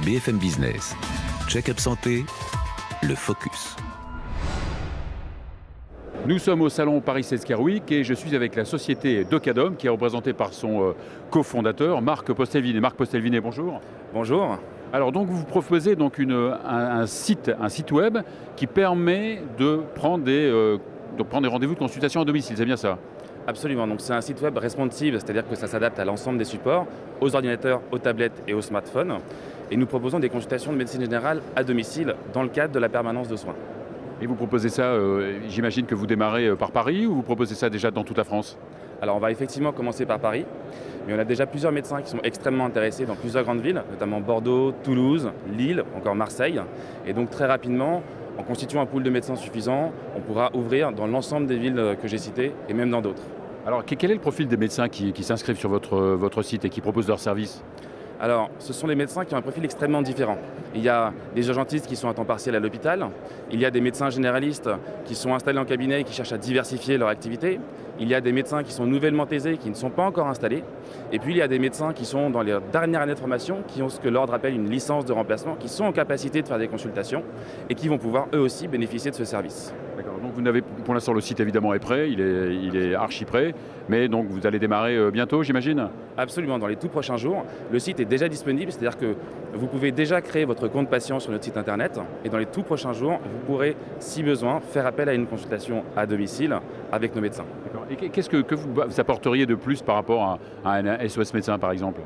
BFM Business, Check-up Santé, le focus. Nous sommes au salon Paris Healthcare Week et je suis avec la société Docadome qui est représentée par son cofondateur Marc Postelvinet. Marc Postelvinet, bonjour. Bonjour. Alors donc vous proposez donc un site web qui permet de prendre des rendez-vous de consultation à domicile, c'est bien ça? Absolument, donc c'est un site web responsive, c'est-à-dire que ça s'adapte à l'ensemble des supports, aux ordinateurs, aux tablettes et aux smartphones. Et nous proposons des consultations de médecine générale à domicile dans le cadre de la permanence de soins. Et vous proposez ça, j'imagine que vous démarrez par Paris ou vous proposez ça déjà dans toute la France? Alors on va effectivement commencer par Paris, mais on a déjà plusieurs médecins qui sont extrêmement intéressés dans plusieurs grandes villes, notamment Bordeaux, Toulouse, Lille, encore Marseille. Et donc très rapidement, en constituant un pool de médecins suffisant, on pourra ouvrir dans l'ensemble des villes que j'ai citées et même dans d'autres. Alors quel est le profil des médecins qui s'inscrivent sur votre site et qui proposent leurs services? Alors, ce sont des médecins qui ont un profil extrêmement différent. Il y a des urgentistes qui sont à temps partiel à l'hôpital, il y a des médecins généralistes qui sont installés en cabinet et qui cherchent à diversifier leur activité, il y a des médecins qui sont nouvellement thésés, qui ne sont pas encore installés, et puis il y a des médecins qui sont dans les dernières années de formation, qui ont ce que l'ordre appelle une licence de remplacement, qui sont en capacité de faire des consultations et qui vont pouvoir eux aussi bénéficier de ce service. D'accord, donc vous n'avez, pour l'instant le site évidemment est prêt, il est archi prêt, mais donc vous allez démarrer bientôt j'imagine? Absolument, dans les tout prochains jours. Le site est déjà disponible, c'est-à-dire que vous pouvez déjà créer votre compte patient sur notre site internet et dans les tout prochains jours, vous pourrez, si besoin, faire appel à une consultation à domicile avec nos médecins. D'accord. Et qu'est-ce que vous apporteriez de plus par rapport à un SOS médecin par exemple?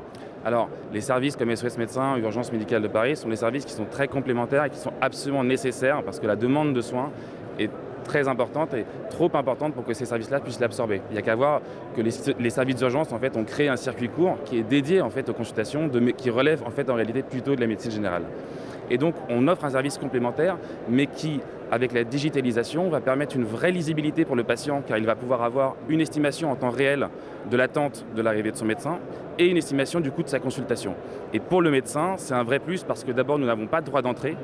Alors, les services comme SOS Médecins, Urgence Médicale de Paris sont des services qui sont très complémentaires et qui sont absolument nécessaires parce que la demande de soins est très importante et trop importante pour que ces services-là puissent l'absorber. Il n'y a qu'à voir que les services d'urgence en fait, ont créé un circuit court qui est dédié en fait, aux consultations, qui relève en fait, en réalité plutôt de la médecine générale. Et donc on offre un service complémentaire, mais qui, avec la digitalisation, va permettre une vraie lisibilité pour le patient, car il va pouvoir avoir une estimation en temps réel de l'attente de l'arrivée de son médecin et une estimation du coût de sa consultation. Et pour le médecin, c'est un vrai plus parce que d'abord, nous n'avons pas de droit d'entrée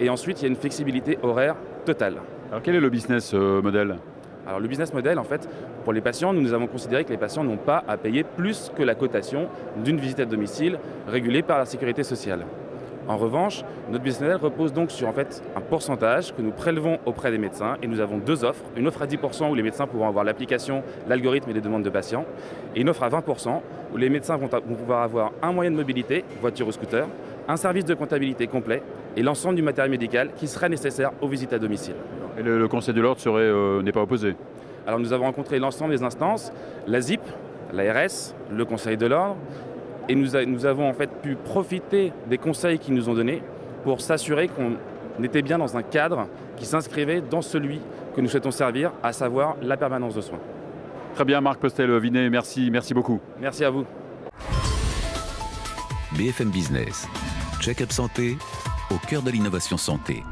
et ensuite, il y a une flexibilité horaire totale. Alors quel est le business model? Alors le business model, en fait, pour les patients, nous avons considéré que les patients n'ont pas à payer plus que la cotation d'une visite à domicile régulée par la sécurité sociale. En revanche, notre business model repose donc sur en fait, un pourcentage que nous prélevons auprès des médecins et nous avons deux offres. Une offre à 10% où les médecins pourront avoir l'application, l'algorithme et les demandes de patients et une offre à 20% où les médecins vont pouvoir avoir un moyen de mobilité, voiture ou scooter, un service de comptabilité complet et l'ensemble du matériel médical qui serait nécessaire aux visites à domicile. Et le Conseil de l'ordre n'est pas opposé? Alors nous avons rencontré l'ensemble des instances, la ZIP, l'ARS, le Conseil de l'ordre, et nous avons en fait pu profiter des conseils qu'ils nous ont donnés pour s'assurer qu'on était bien dans un cadre qui s'inscrivait dans celui que nous souhaitons servir, à savoir la permanence de soins. Très bien Marc Postelvinet, merci beaucoup. Merci à vous. BFM Business, Check-up Santé, au cœur de l'innovation santé.